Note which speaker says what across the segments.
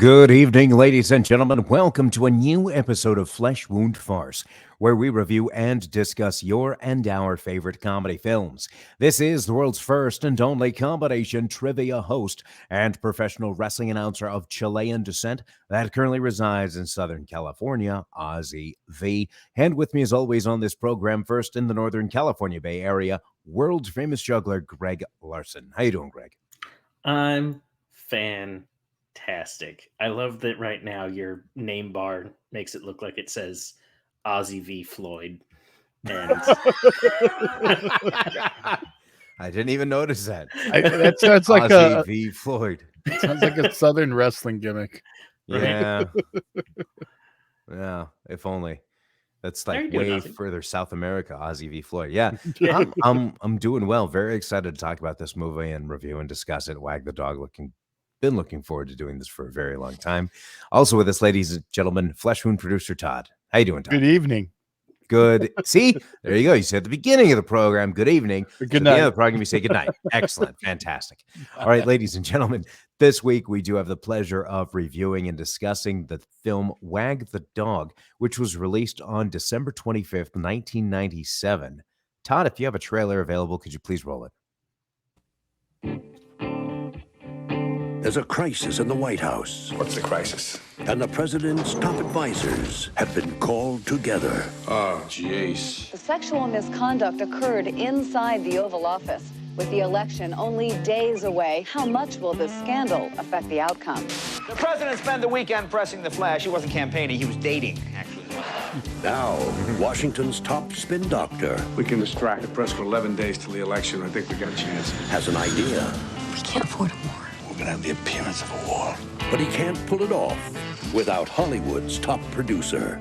Speaker 1: Good evening, ladies and gentlemen. Welcome to a new episode of Flesh Wound Farce, where we review and discuss your and our favorite comedy films. This is the world's first and only combination trivia host and professional wrestling announcer of Chilean descent that currently resides in Southern California, Ozzy V. And with me, as always, on this program, first in the Northern California Bay Area, world famous juggler Greg Larson. How you doing, Greg?
Speaker 2: I'm fantastic. I love that right now your name bar makes it look like it says Ozzy V. Floyd. And
Speaker 1: I didn't even notice that.
Speaker 3: That sounds like
Speaker 1: Ozzy V. Floyd.
Speaker 3: Sounds like a Southern wrestling gimmick.
Speaker 1: Yeah. Yeah, if only. That's like way
Speaker 2: Ozzy.
Speaker 1: further South America, Ozzy V. Floyd. Yeah, I'm doing well. Very excited to talk about this movie and review and discuss it. Wag the Dog been looking forward to doing this for a very long time. Also with us, ladies and gentlemen, Flesh Wound producer Todd. How you doing, Todd?
Speaker 3: Good evening.
Speaker 1: Good. See, there you go. You said at the beginning of the program, good evening.
Speaker 3: Good night.
Speaker 1: At the end of the program, you say good night. Excellent. Fantastic. All right, ladies and gentlemen, this week we do have the pleasure of reviewing and discussing the film Wag the Dog, which was released on December 25th, 1997. Todd, if you have a trailer available, could you please roll it?
Speaker 4: There's a crisis in the White House,
Speaker 5: What's the crisis?
Speaker 4: and the president's top advisors have been called together.
Speaker 5: Oh, jeez.
Speaker 6: The sexual misconduct occurred inside the Oval Office. With the election only days away, how much will this scandal affect the outcome?
Speaker 7: The president spent the weekend pressing the flash. He wasn't campaigning, he was dating, actually.
Speaker 4: Now, Washington's top spin doctor
Speaker 5: We can distract the press for 11 days till the election. I think we got a chance.
Speaker 4: has an idea,
Speaker 8: We can't afford a war.
Speaker 5: We're gonna have the appearance of a war.
Speaker 4: but he can't pull it off without Hollywood's top producer.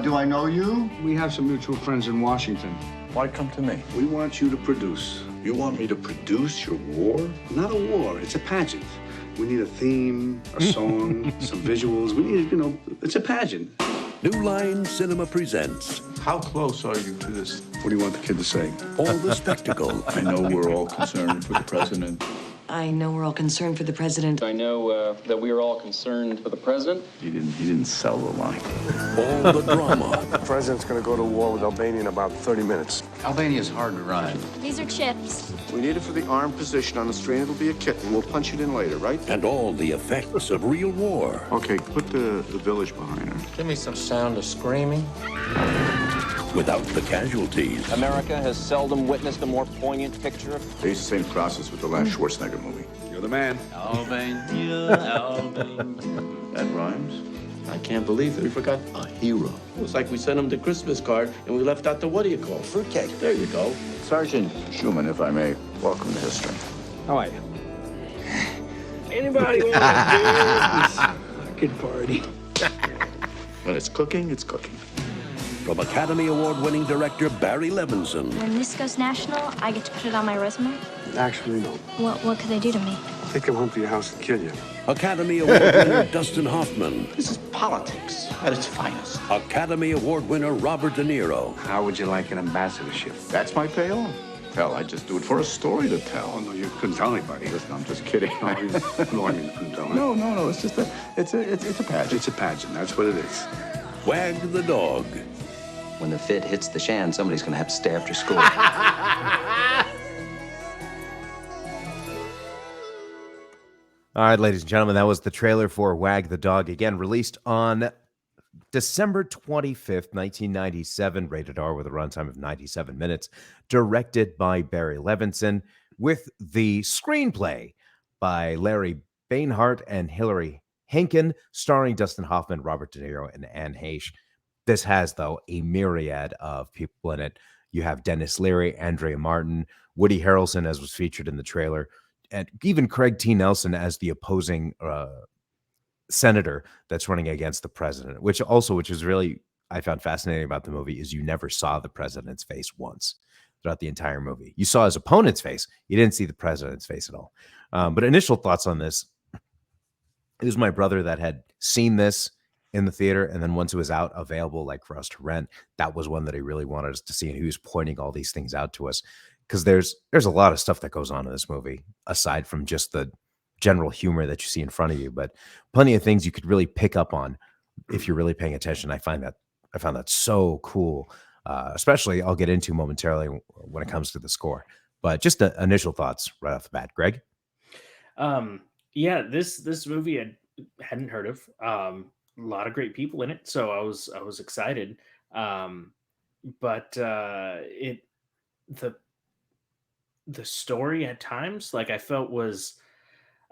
Speaker 9: Do I know you?
Speaker 5: We have some mutual friends in Washington.
Speaker 10: Why come to me?
Speaker 5: We want you to produce.
Speaker 10: You want me to produce your war?
Speaker 5: Not a war, it's a pageant. We need a theme, a song, some visuals. We need, it's a pageant.
Speaker 4: New Line Cinema presents
Speaker 10: How close are you to this?
Speaker 5: What do you want the kid to say?
Speaker 4: all the spectacle
Speaker 10: I know we're all concerned for the president.
Speaker 8: I know we're all concerned for the president.
Speaker 11: I know that we are all concerned for the president.
Speaker 10: He didn't sell the line.
Speaker 4: all the drama,
Speaker 5: The president's gonna go to war with Albania in about 30 minutes.
Speaker 10: Albania's hard to ride.
Speaker 12: These are chips.
Speaker 5: We need it for the armed position on the strain. It'll be a kitten. We'll punch it in later, right?
Speaker 4: and all the effects of real war.
Speaker 5: Okay, put the village behind her.
Speaker 10: Give me some sound of screaming.
Speaker 4: Without the casualties.
Speaker 7: America has seldom witnessed a more poignant picture of
Speaker 5: They used the same process with the last Schwarzenegger movie. You're the man.
Speaker 10: Albania. That rhymes. I can't believe that we forgot a hero. It was like we sent him the Christmas card and we left out the what do you call it? Fruitcake. There you go. Sergeant Schumann, if I may, welcome to history.
Speaker 7: How are you?
Speaker 2: anybody want to do this? Party.
Speaker 10: When it's cooking, it's cooking.
Speaker 4: From Academy Award-winning director Barry Levinson,
Speaker 12: When this goes national, I get to put it on my resume.
Speaker 5: Actually, no.
Speaker 12: What could they do to me?
Speaker 5: Take him home to your house and kill you.
Speaker 4: Academy Award-winner Dustin Hoffman,
Speaker 10: This is politics at its finest.
Speaker 4: Academy Award-winner Robert De Niro,
Speaker 5: How would you like an ambassadorship?
Speaker 10: That's my payoff. Hell, I just do it for a story to
Speaker 5: Oh,
Speaker 10: tell.
Speaker 5: no, you couldn't tell anybody.
Speaker 10: Listen, I'm just kidding.
Speaker 5: No, I mean, you couldn't tell
Speaker 10: No, it's just it's a pageant.
Speaker 5: It's a pageant. That's what it is.
Speaker 4: Wag the Dog.
Speaker 7: When the fit hits the shan, somebody's gonna have to stay after school.
Speaker 1: All right, ladies and gentlemen, that was the trailer for Wag the Dog, again released on December 25th, 1997, rated R with a runtime of 97 minutes, directed by Barry Levinson, with the screenplay by Larry Bainhart and Hilary Henkin, starring Dustin Hoffman, Robert De Niro, and Anne Heche. This has, though, a myriad of people in it. You have Dennis Leary, Andrea Martin, Woody Harrelson, as was featured in the trailer, and even Craig T. Nelson as the opposing senator that's running against the president, which is really, I found fascinating about the movie, is you never saw the president's face once throughout the entire movie. You saw his opponent's face. You didn't see the president's face at all. But initial thoughts on this, it was my brother that had seen this in the theater, and then once it was out available, like for us to rent, that was one that he really wanted us to see, and he was pointing all these things out to us, because there's a lot of stuff that goes on in this movie aside from just the general humor that you see in front of you, but plenty of things you could really pick up on if you're really paying attention. I found that so cool, especially I'll get into momentarily when it comes to the score. But just initial thoughts right off the bat, Greg.
Speaker 2: Yeah, this movie I hadn't heard of. A lot of great people in it, so I was excited. But it the story at times, like I felt was,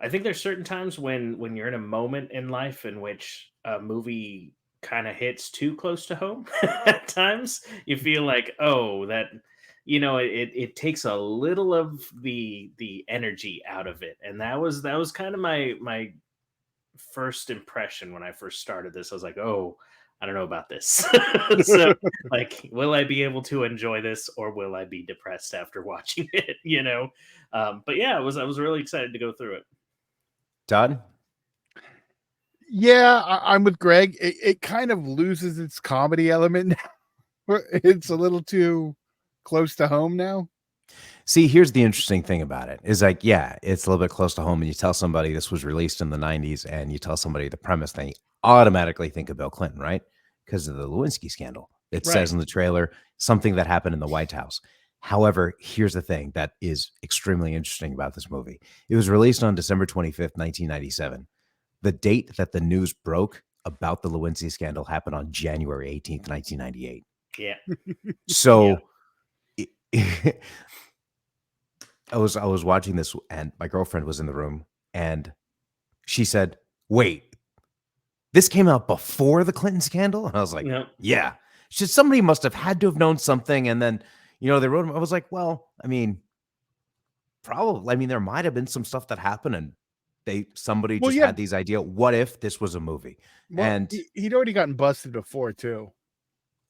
Speaker 2: I think there's certain times when you're in a moment in life in which a movie kind of hits too close to home. At times you feel like, oh, that it takes a little of the energy out of it, and that was kind of my first impression when I first started this. I was like, oh, I don't know about this. So, like, will I be able to enjoy this, or will I be depressed after watching it? But yeah, I was really excited to go through it.
Speaker 1: Todd?
Speaker 3: Yeah, I'm with Greg. It kind of loses its comedy element now. It's a little too close to home now.
Speaker 1: See, here's the interesting thing about it is like, yeah, it's a little bit close to home. And you tell somebody this was released in the 90s and you tell somebody the premise, they automatically think of Bill Clinton, right? Because of the Lewinsky scandal. It says in the trailer something that happened in the White House. However, here's the thing that is extremely interesting about this movie. It was released on December 25th, 1997. The date that the news broke about the Lewinsky scandal happened on January 18th, 1998.
Speaker 2: Yeah.
Speaker 1: So I was watching this and my girlfriend was in the room and she said, wait, this came out before the Clinton scandal? And I was like, yeah. She said, somebody must have had to have known something. And then, they wrote, I was like, well, I mean, probably, I mean, there might've been some stuff that happened and somebody just had these idea. What if this was a movie?
Speaker 3: Well,
Speaker 1: and
Speaker 3: he'd already gotten busted before too.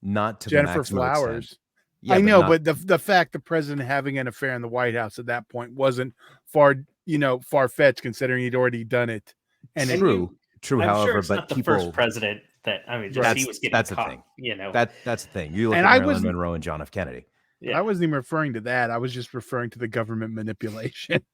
Speaker 1: Not to
Speaker 3: Jennifer
Speaker 1: the
Speaker 3: Flowers.
Speaker 1: Extent. Yeah,
Speaker 3: I know, but the fact the president having an affair in the White House at that point wasn't far-fetched considering he'd already done it. And
Speaker 1: true.
Speaker 2: I'm
Speaker 1: However,
Speaker 2: sure it's
Speaker 1: but
Speaker 2: not the first president that he was getting
Speaker 1: that's
Speaker 2: caught,
Speaker 1: the thing.
Speaker 2: You
Speaker 1: That's the thing. You look
Speaker 3: And
Speaker 1: at
Speaker 3: I
Speaker 1: Marilyn
Speaker 3: wasn't-
Speaker 1: Monroe and John F. Kennedy.
Speaker 3: I wasn't even referring to that. I was just referring to the government manipulation.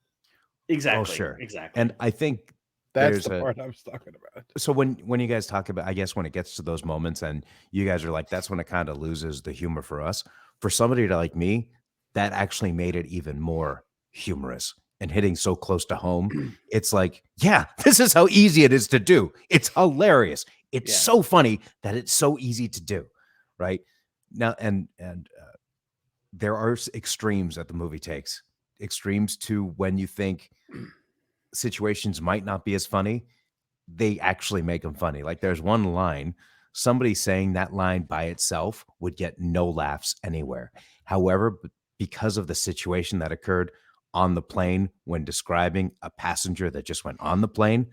Speaker 2: Exactly.
Speaker 1: Oh, sure.
Speaker 2: Exactly.
Speaker 1: And I think
Speaker 3: that's the part I was talking about.
Speaker 1: So when you guys talk about, I guess when it gets to those moments and you guys are like, that's when it kind of loses the humor for us. For somebody like me, that actually made it even more humorous and hitting so close to home. It's like, yeah, this is how easy it is to do. It's hilarious. It's so funny that it's so easy to do. Right now. And there are extremes that the movie takes, extremes to when you think situations might not be as funny, they actually make them funny. Like there's one line, somebody saying that line by itself would get no laughs anywhere. However, because of the situation that occurred on the plane when describing a passenger that just went on the plane,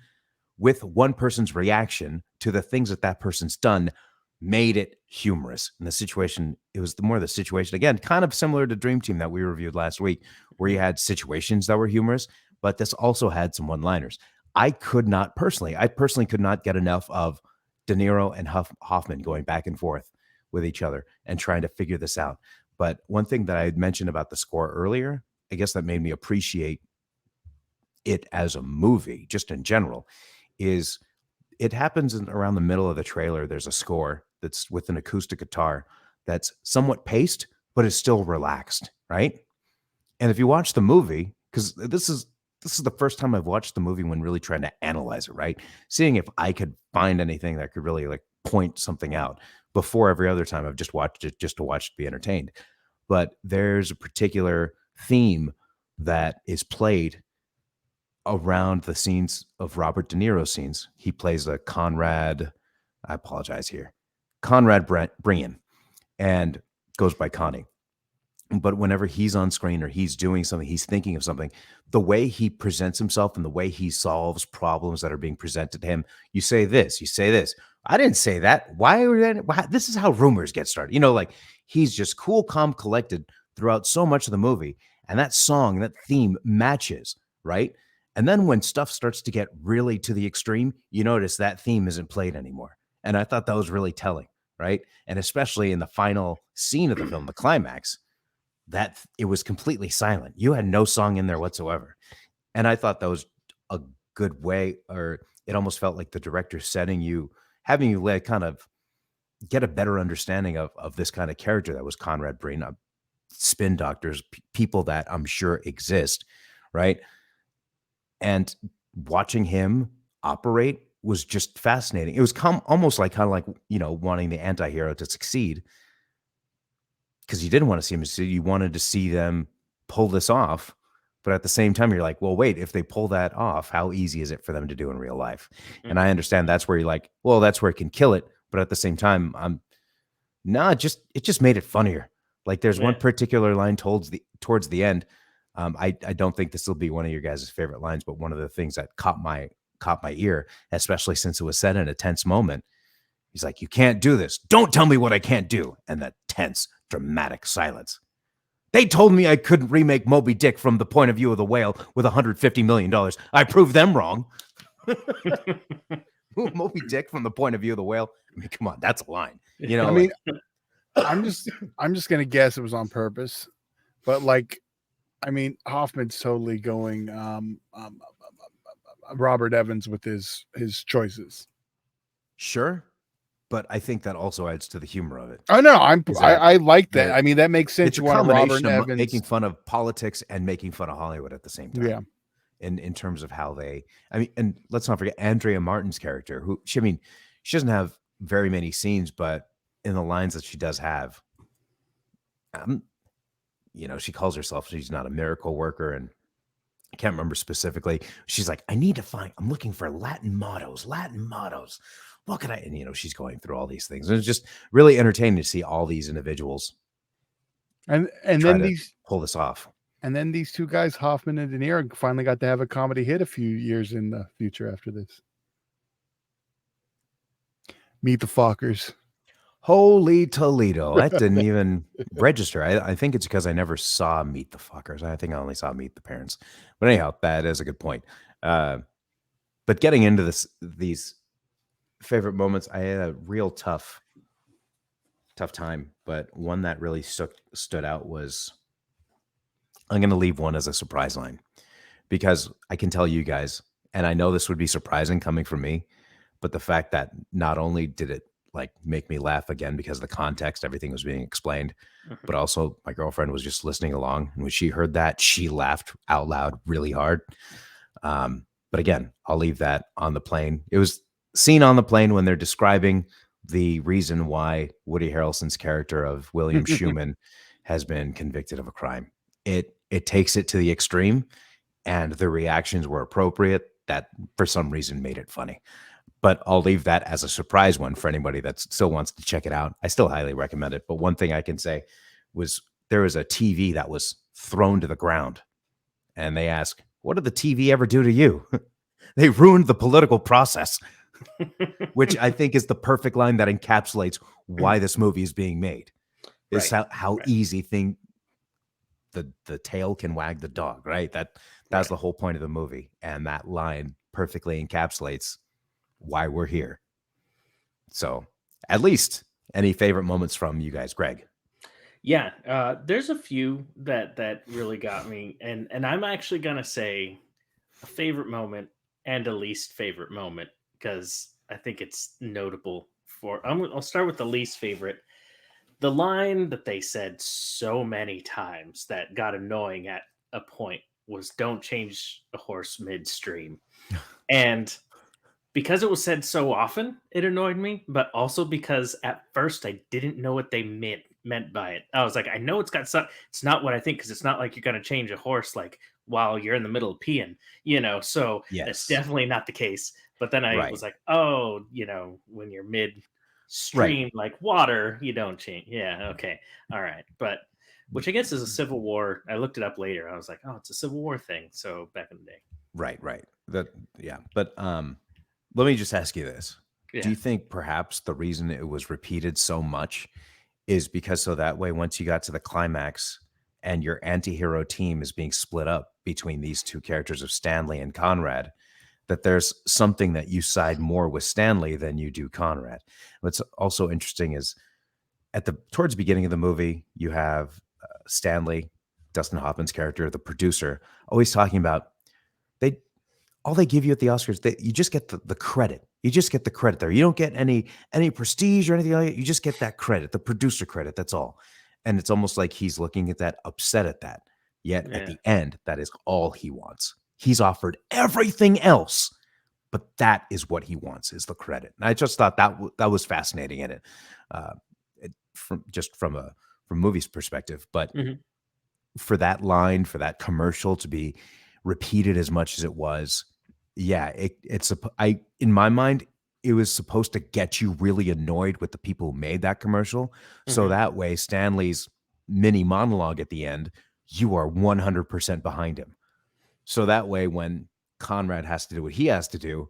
Speaker 1: with one person's reaction to the things that person's done, made it humorous. And the situation, it was more the situation, again, kind of similar to Dream Team that we reviewed last week, where you had situations that were humorous, but this also had some one-liners. I personally could not get enough of De Niro and Hoffman going back and forth with each other and trying to figure this out. But one thing that I had mentioned about the score earlier, I guess that made me appreciate it as a movie, just in general, is it happens around the middle of the trailer. There's a score that's with an acoustic guitar that's somewhat paced, but is still relaxed, right? And if you watch the movie, because this is the first time I've watched the movie when really trying to analyze it, right? Seeing if I could find anything that could really like point something out. Before every other time I've just watched it just to watch it be entertained. But there's a particular theme that is played around the scenes of Robert De Niro's scenes. He plays a Conrad, I apologize here, Conrad Brian, and goes by Connie. But whenever he's on screen or he's doing something, he's thinking of something, the way he presents himself and the way he solves problems that are being presented to him, you say this, you say this. I didn't say that. This is how rumors get started. Like he's just cool, calm, collected throughout so much of the movie. And that song, that theme matches, right? And then when stuff starts to get really to the extreme, you notice that theme isn't played anymore. And I thought that was really telling, right? And especially in the final scene of the film, the climax, that it was completely silent. You had no song in there whatsoever. And I thought that was a good way, or it almost felt like the director setting you, having you like kind of get a better understanding of this kind of character that was Conrad Breen, spin doctors, people that I'm sure exist, right? And watching him operate was just fascinating. It was almost like kind of like, wanting the anti-hero to succeed, because you didn't want to see him succeed. You wanted to see them pull this off. But at the same time, you're like, well, wait, if they pull that off, how easy is it for them to do in real life? And I understand that's where you're like, well, that's where it can kill it. But at the same time, it just made it funnier. Like there's one particular line towards the end. I don't think this will be one of your guys' favorite lines, but one of the things that caught my ear, especially since it was said in a tense moment. He's like, you can't do this. Don't tell me what I can't do. And that tense, dramatic silence. They told me I couldn't remake Moby Dick from the point of view of the whale with $150 million. I proved them wrong. Moby Dick from the point of view of the whale. I mean, come on, that's a line.
Speaker 3: I mean, I'm just gonna guess it was on purpose, but like, I mean, Hoffman's totally going Robert Evans with his choices.
Speaker 1: Sure, but I think that also adds to the humor of it.
Speaker 3: Oh no, I like that. I mean, that makes sense.
Speaker 1: It's a
Speaker 3: you want
Speaker 1: combination
Speaker 3: Robert
Speaker 1: of
Speaker 3: Evans
Speaker 1: making fun of politics and making fun of Hollywood at the same time.
Speaker 3: Yeah.
Speaker 1: In terms of how they, I mean, and let's not forget Andrea Martin's character, who she doesn't have very many scenes, but in the lines that she does have, she calls herself, she's not a miracle worker, and I can't remember specifically. She's like, I'm looking for Latin mottos. What could I, and she's going through all these things. And it's just really entertaining to see all these individuals
Speaker 3: and then these
Speaker 1: pull this off.
Speaker 3: And then these two guys, Hoffman and De Niro, finally got to have a comedy hit a few years in the future after this. Meet the Fockers.
Speaker 1: Holy Toledo. That didn't even register. I think it's because I never saw Meet the Fockers. I think I only saw Meet the Parents. But anyhow, that is a good point. But getting into these favorite moments, I had a real tough time. But one that really stood out was, I'm going to leave one as a surprise line, because I can tell you guys, and I know this would be surprising coming from me, but the fact that not only did it like make me laugh again because of the context, everything was being explained, but also my girlfriend was just listening along. And when she heard that, she laughed out loud really hard. But again, I'll leave that on the plane. It was seen on the plane when they're describing the reason why Woody Harrelson's character of William Schumann has been convicted of a crime. It takes it to the extreme, and the reactions were appropriate. That for some reason made it funny. But I'll leave that as a surprise one for anybody that still wants to check it out. I still highly recommend it. But one thing I can say was there was a TV that was thrown to the ground, and they ask, what did the TV ever do to you? They ruined the political process, which I think is the perfect line that encapsulates why this movie is being made. Is how easy the tail can wag the dog, right? That's the whole point of the movie. And that line perfectly encapsulates why we're here. So at least any favorite moments from you guys, Greg?
Speaker 2: Yeah, there's a few that really got me. And I'm actually going to say a favorite moment and a least favorite moment, because I think it's notable I'll start with the least favorite. The line that they said so many times that got annoying at a point was, don't change a horse midstream. And because it was said so often, it annoyed me, but also because at first I didn't know what they meant by it. I was like, I know it's got some, it's not what I think, because it's not like you're going to change a horse like while you're in the middle of peeing, so that's definitely not the case. But then I was like, oh, when you're midstream, like water, you don't change. Yeah, okay, all right. But which I guess is a Civil War. I looked it up later. I was like, oh, it's a Civil War thing. So back in the day.
Speaker 1: Right. But let me just ask you this. Yeah. Do you think perhaps the reason it was repeated so much is because so that way, once you got to the climax and your anti-hero team is being split up between these two characters of Stanley and Conrad, that there's something that you side more with Stanley than you do Conrad? What's also interesting is towards the beginning of the movie, you have Stanley, Dustin Hoffman's character, the producer, always talking about all they give you at the Oscars, that you just get the credit. You just get the credit there. You don't get any prestige or anything like that. You just get that credit, the producer credit. That's all. And it's almost like he's looking at that, upset at that. Yet at the end, that is all he wants. He's offered everything else, but that is what he wants, is the credit. And I just thought that was fascinating in it, from a movie's perspective. But for that line, for that commercial to be repeated as much as it was, in my mind, it was supposed to get you really annoyed with the people who made that commercial. So that way, Stanley's mini monologue at the end, you are 100% behind him. So that way, when Conrad has to do what he has to do,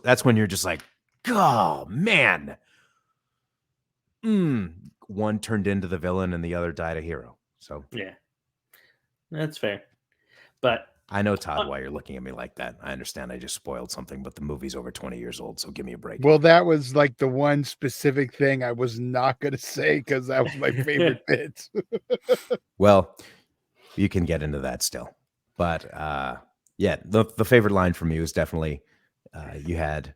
Speaker 1: that's when you're just like, oh man. One turned into the villain and the other died a hero. So
Speaker 2: yeah, that's fair. But
Speaker 1: I know, Todd, why you're looking at me like that. I understand I just spoiled something, but the movie's over 20 years old, so give me a break.
Speaker 3: Well, that was like the one specific thing I was not going to say because that was my favorite bit.
Speaker 1: Well, you can get into that still. But the favorite line for me was definitely you had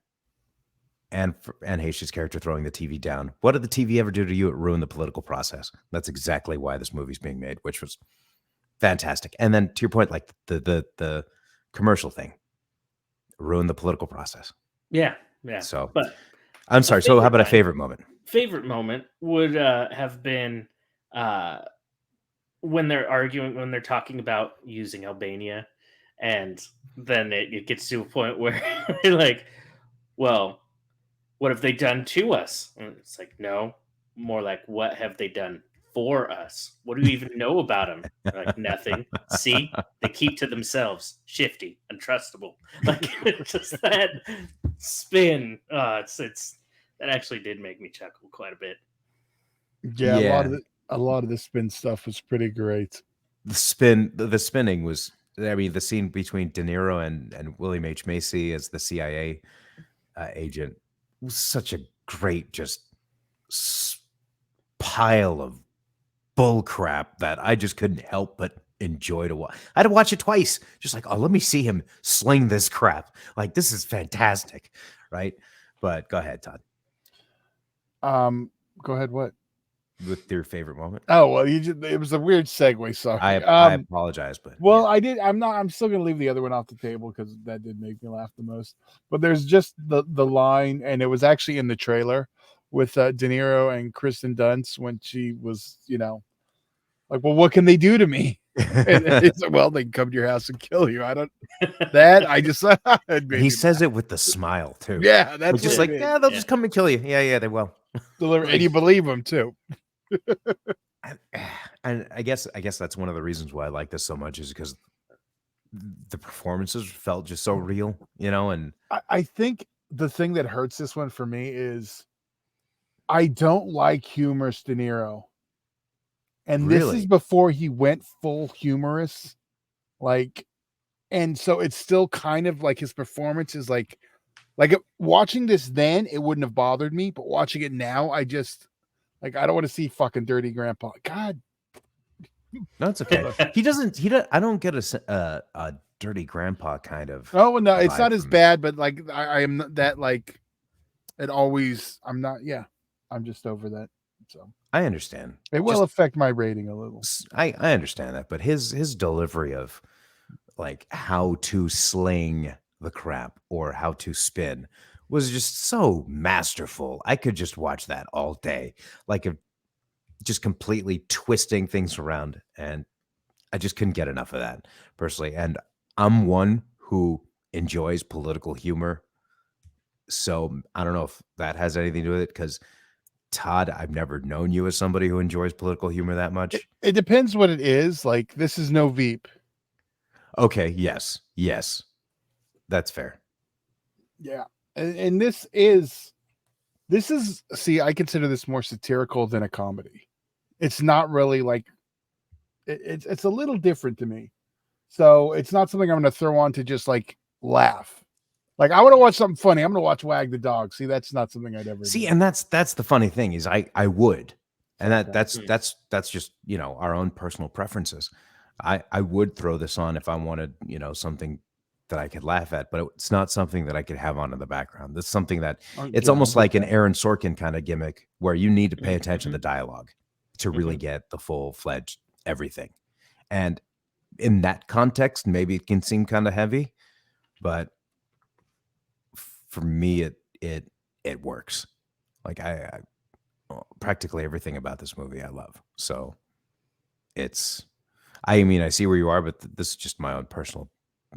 Speaker 1: Anne Heche's character throwing the TV down. What did the TV ever do to you? It ruined the political process. That's exactly why this movie's being made, which was fantastic. And then to your point, like the commercial thing ruined the political process.
Speaker 2: Yeah.
Speaker 1: So,
Speaker 2: but
Speaker 1: I'm sorry. So how about a favorite moment?
Speaker 2: Favorite moment would have been when they're arguing, when they're talking about using Albania, and then it gets to a point where they're like, well, what have they done to us? And it's like, no, more like, what have they done for us? What do you even know about them? Like, nothing. See, they keep to themselves, shifty, untrustable. Like, just that spin. It's that actually did make me chuckle quite a bit.
Speaker 3: Yeah. A lot of the spin stuff was pretty great.
Speaker 1: The spinning was, I mean, the scene between De Niro and William H. Macy as the CIA agent was such a great just pile of bull crap that I just couldn't help but enjoy to watch. I had to watch it twice, just like, oh, let me see him sling this crap. Like, this is fantastic, right? But go ahead, Todd.
Speaker 3: Go ahead. What?
Speaker 1: With your favorite moment?
Speaker 3: Oh, well, it was a weird segue. Sorry.
Speaker 1: I apologize, but
Speaker 3: I'm still gonna leave the other one off the table because that did make me laugh the most. But there's just the line, and it was actually in the trailer with De Niro and Kristen Dunst when she was, like, well, what can they do to me? And it's like, well, they can come to your house and kill you.
Speaker 1: He says it with the smile too.
Speaker 3: Yeah, that's
Speaker 1: just like, yeah, they'll just come and kill you. Yeah, they will.
Speaker 3: And you believe them too.
Speaker 1: And I guess that's one of the reasons why I like this so much, is because the performances felt just so real, and
Speaker 3: I think the thing that hurts this one for me is I don't like humorous De Niro. And this is before he went full humorous. And so it's still kind of like his performance is like watching this then, it wouldn't have bothered me, but watching it now, I just I don't want to see fucking dirty grandpa. God.
Speaker 1: No, it's okay. I don't get a dirty grandpa kind of.
Speaker 3: Oh, no, it's not as bad, but I am that I'm just over that. So
Speaker 1: I understand.
Speaker 3: It will affect my rating a little.
Speaker 1: I understand that, but his delivery of like how to sling the crap or how to spin was just so masterful. I could just watch that all day, just completely twisting things around, and I just couldn't get enough of that personally. And I'm one who enjoys political humor, so I don't know if that has anything to do with it, because Todd, I've never known you as somebody who enjoys political humor that much.
Speaker 3: It depends what it is. Like, this is no Veep.
Speaker 1: Okay. Yes. That's fair.
Speaker 3: Yeah. And this is, see, I consider this more satirical than a comedy. It's not really like, it's a little different to me. So it's not something I'm going to throw on to just laugh. Like, I want to watch something funny. I'm going to watch Wag the Dog. See, that's not something I'd ever
Speaker 1: see.
Speaker 3: do.
Speaker 1: And that's the funny thing is I would, and that's just, our own personal preferences. I would throw this on if I wanted, something that I could laugh at, but it's not something that I could have on in the background. That's something that it's
Speaker 3: Yeah,
Speaker 1: almost
Speaker 3: I
Speaker 1: like
Speaker 3: get
Speaker 1: an
Speaker 3: that.
Speaker 1: Aaron Sorkin kind of gimmick where you need to pay attention to the dialogue to really get the full-fledged everything. And in that context, maybe it can seem kind of heavy, but for me, it works. Like I practically everything about this movie I love. So I mean, I see where you are, but this is just my own personal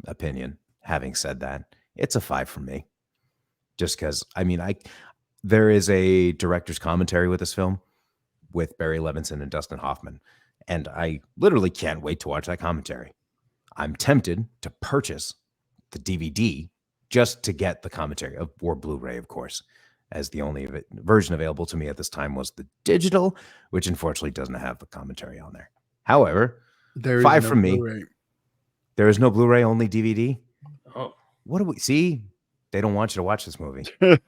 Speaker 1: opinion. Having said that, it's a 5 from me. Just because, I mean, there is a director's commentary with this film with Barry Levinson and Dustin Hoffman, and I literally can't wait to watch that commentary. I'm tempted to purchase the DVD just to get the commentary, or Blu-ray, of course, as the only version available to me at this time was the digital, which unfortunately doesn't have the commentary on there. However,
Speaker 3: There is
Speaker 1: 5
Speaker 3: no
Speaker 1: from me.
Speaker 3: Blu-ray.
Speaker 1: There is no Blu-ray, only DVD.
Speaker 2: Oh,
Speaker 1: What do we see? They don't want you to watch this movie. Think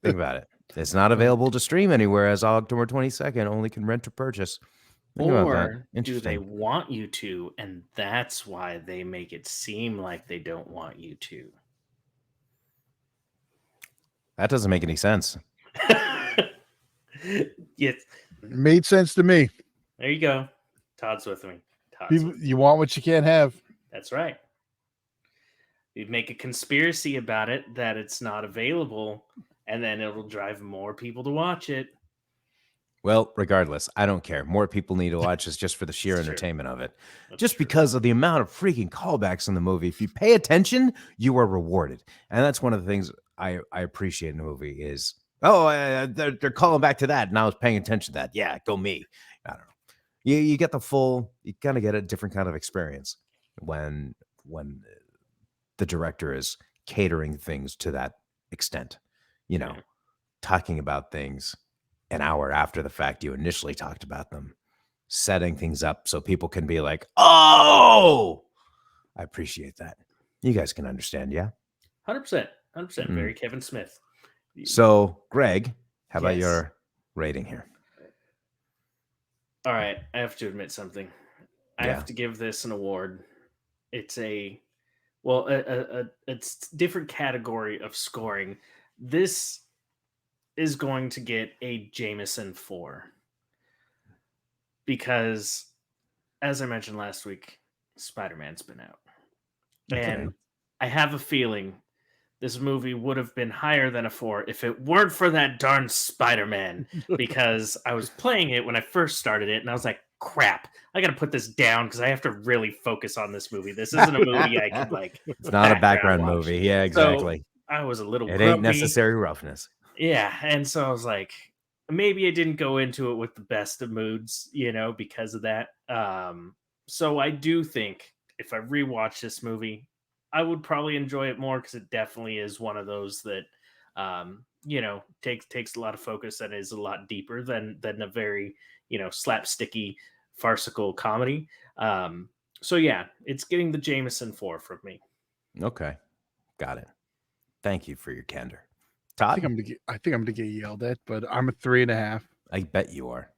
Speaker 1: about it. It's not available to stream anywhere as October 22nd. Only can rent or purchase. Think about that.
Speaker 2: or do they
Speaker 1: Interesting.
Speaker 2: want you to, and that's why they make it seem like they don't want you to?
Speaker 1: That doesn't make any sense.
Speaker 2: Yes,
Speaker 3: Made sense to me.
Speaker 2: there you go. Todd's with me.
Speaker 3: People, you want what you can't have.
Speaker 2: That's right. You'd make a conspiracy about it that it's not available, and then it'll drive more people to watch it.
Speaker 1: Well, regardless, I don't care. More people need to watch this just for the sheer
Speaker 2: That's true.
Speaker 1: entertainment of it.
Speaker 2: That's
Speaker 1: Just
Speaker 2: true.
Speaker 1: because of the amount of freaking callbacks in the movie. If you pay attention, you are rewarded. And that's one of the things I appreciate in the movie is, they're calling back to that, and I was paying attention to that. Yeah, go me. I don't know. You get you kind of get a different kind of experience when the director is catering things to that extent, talking about things an hour after the fact you initially talked about them, setting things up so people can be like, oh, I appreciate that. You guys can understand, yeah?
Speaker 2: 100%. 100%.
Speaker 1: Mm.
Speaker 2: Very Kevin Smith.
Speaker 1: So, Greg, how about
Speaker 2: Yes.
Speaker 1: your rating here?
Speaker 2: All right, I have to admit something. I
Speaker 1: Yeah.
Speaker 2: have to give this an award. It's a different category of scoring. This is going to get a Jameson 4 because, as I mentioned last week, Spider-Man's been out, and I have a feeling this movie would have been higher than a 4 if it weren't for that darn Spider-Man, because I was playing it when I first started it, and I was like, crap, I got to put this down because I have to really focus on this movie. This isn't a movie I could, like...
Speaker 1: It's not a background
Speaker 2: watch.
Speaker 1: movie. Yeah,
Speaker 2: So,
Speaker 1: exactly.
Speaker 2: I was a little
Speaker 1: It
Speaker 2: grumpy.
Speaker 1: ain't necessary roughness.
Speaker 2: Yeah, and so I was like, maybe I didn't go into it with the best of moods, because of that. So I do think if I rewatch this movie, I would probably enjoy it more because it definitely is one of those that, takes a lot of focus and is a lot deeper than a very, slapsticky, farcical comedy. So yeah, it's getting the Jameson 4 from me.
Speaker 1: Okay, got it. Thank you for your candor.
Speaker 3: I
Speaker 1: Todd?
Speaker 3: think I'm gonna get yelled at, but I'm a 3.5.
Speaker 1: I bet you are.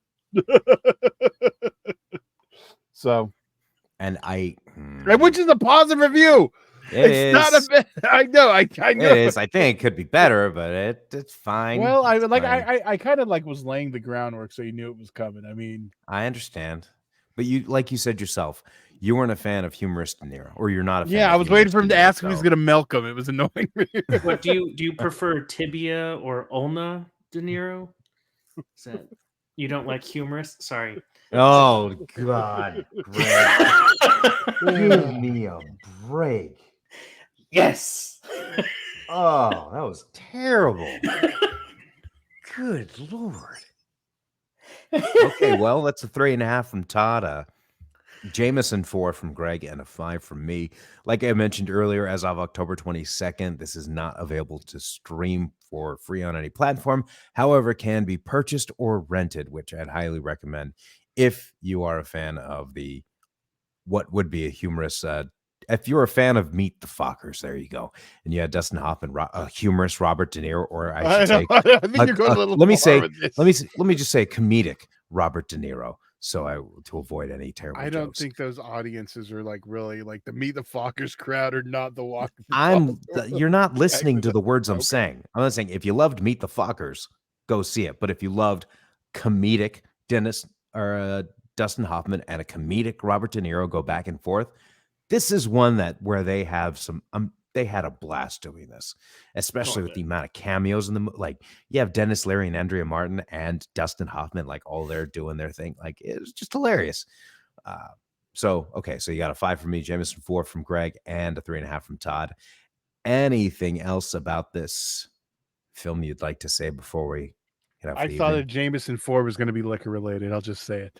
Speaker 3: So,
Speaker 1: And
Speaker 3: which is a positive review. It's not a bad. I know. I know.
Speaker 1: It is. I think it could be better, but it's fine.
Speaker 3: Well,
Speaker 1: It's fine.
Speaker 3: I kind of was laying the groundwork so you knew it was coming. I mean,
Speaker 1: I understand, but like you said yourself, you weren't a fan of humorous De Niro, or you're not a fan.
Speaker 3: yeah,
Speaker 1: of
Speaker 3: I was waiting for him to
Speaker 1: humorous
Speaker 3: ask if he's
Speaker 1: De Niro,
Speaker 3: gonna milk him. It was annoying me.
Speaker 2: What do you prefer, Tibia or Ulna De Niro? Is that you don't like humorous? Sorry.
Speaker 1: so. Oh God, Greg, give me a break.
Speaker 2: Yes.
Speaker 1: Oh, that was terrible. Good Lord. Okay, well, that's a 3.5 from Todd, Jameson 4 from Greg, and a 5 from me. Like I mentioned earlier, as of October 22nd, this is not available to stream for free on any platform. However, can be purchased or rented, which I'd highly recommend if you are a fan of what would be a humorous. If you're a fan of Meet the Fockers, there you go. And you had Dustin Hoffman, a humorous Robert De Niro, or I should say,
Speaker 3: I think you're going a little.
Speaker 1: let me
Speaker 3: far
Speaker 1: say,
Speaker 3: with this.
Speaker 1: let me just say, comedic Robert De Niro. So to avoid any terrible
Speaker 3: I don't
Speaker 1: jokes.
Speaker 3: think those audiences are like really like the Meet the Fockers crowd or not the Walk.
Speaker 1: You're not listening to the words I'm
Speaker 3: Okay.
Speaker 1: saying. I'm not saying if you loved Meet the Fockers, go see it. But if you loved comedic Dustin Hoffman and a comedic Robert De Niro go back and forth, this is one where they have some. They had a blast doing this, especially with the amount of cameos in the like. You have Dennis Leary and Andrea Martin and Dustin Hoffman, like all there doing their thing. Like it was just hilarious. So you got a 5 from me, Jameson, 4 from Greg, and a 3.5 from Todd. Anything else about this film you'd like to say before we head out for the
Speaker 3: I thought
Speaker 1: evening?
Speaker 3: that Jameson 4 was going to be liquor related. I'll just say it.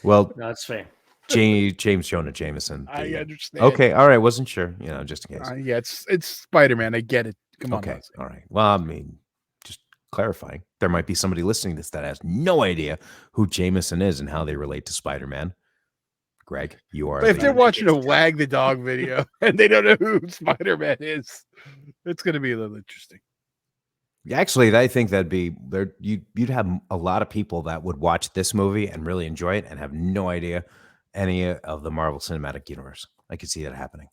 Speaker 1: Well,
Speaker 2: No, that's fair.
Speaker 1: James Jonah Jameson.
Speaker 3: I understand.
Speaker 1: Okay, all right. Wasn't sure, just in case.
Speaker 3: Yeah, it's Spider-Man. I get it. Come on.
Speaker 1: Okay, all right. Well, I mean, just clarifying. There might be somebody listening to this that has no idea who Jameson is and how they relate to Spider-Man. Greg, you are.
Speaker 3: If they're watching a Wag the Dog video and they don't know who Spider-Man is, it's going to be a little interesting.
Speaker 1: Actually, I think that'd be there. You'd have a lot of people that would watch this movie and really enjoy it and have no idea any of the Marvel Cinematic Universe. I could see that happening.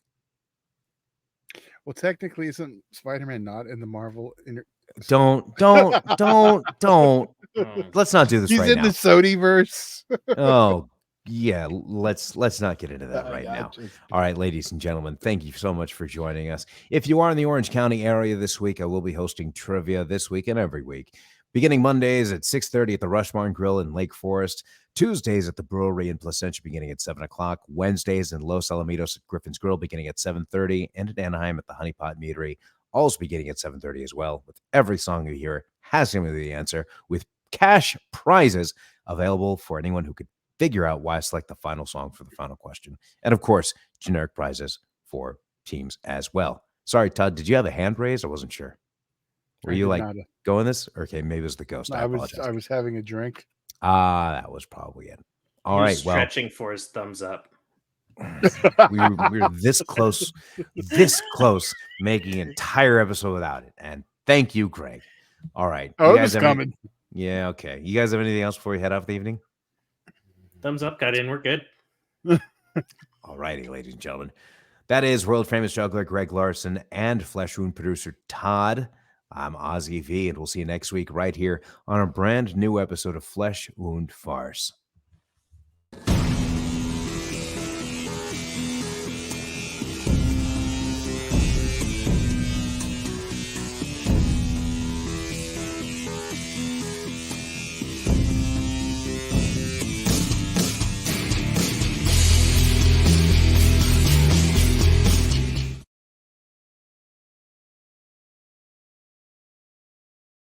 Speaker 3: Well, technically, isn't Spider-Man not in the Marvel?
Speaker 1: Don't. Let's not do this
Speaker 3: He's
Speaker 1: right
Speaker 3: in
Speaker 1: now.
Speaker 3: the Sonyverse.
Speaker 1: Oh, yeah. Let's not get into that right now. All right, ladies and gentlemen, thank you so much for joining us. If you are in the Orange County area this week, I will be hosting trivia this week and every week. Beginning Mondays at 6:30 at the Rush Barn Grill in Lake Forest. Tuesdays at the Brewery in Placentia beginning at 7 o'clock. Wednesdays in Los Alamitos at Griffin's Grill beginning at 7:30. And in Anaheim at the Honey Pot Meadery, also beginning at 7:30 as well. With every song you hear has to be the answer, with cash prizes available for anyone who could figure out why I select the final song for the final question. And of course, generic prizes for teams as well. Sorry, Todd, did you have a hand raised? I wasn't sure. Were you like going this? Okay, maybe it was the ghost. I apologize.
Speaker 3: I was having a drink.
Speaker 1: That was probably it. All right. Well,
Speaker 2: stretching for his thumbs up.
Speaker 1: we were this close, making an entire episode without it. And thank you, Greg. All right.
Speaker 3: Oh, it's coming.
Speaker 1: Yeah. Okay. You guys have anything else before we head off the evening?
Speaker 2: Thumbs up. Got in. We're good.
Speaker 1: All righty, ladies and gentlemen. That is world famous juggler Greg Larson and Flesh Wound producer Todd. I'm Ozzy V, and we'll see you next week right here on a brand new episode of Flesh Wound Farce.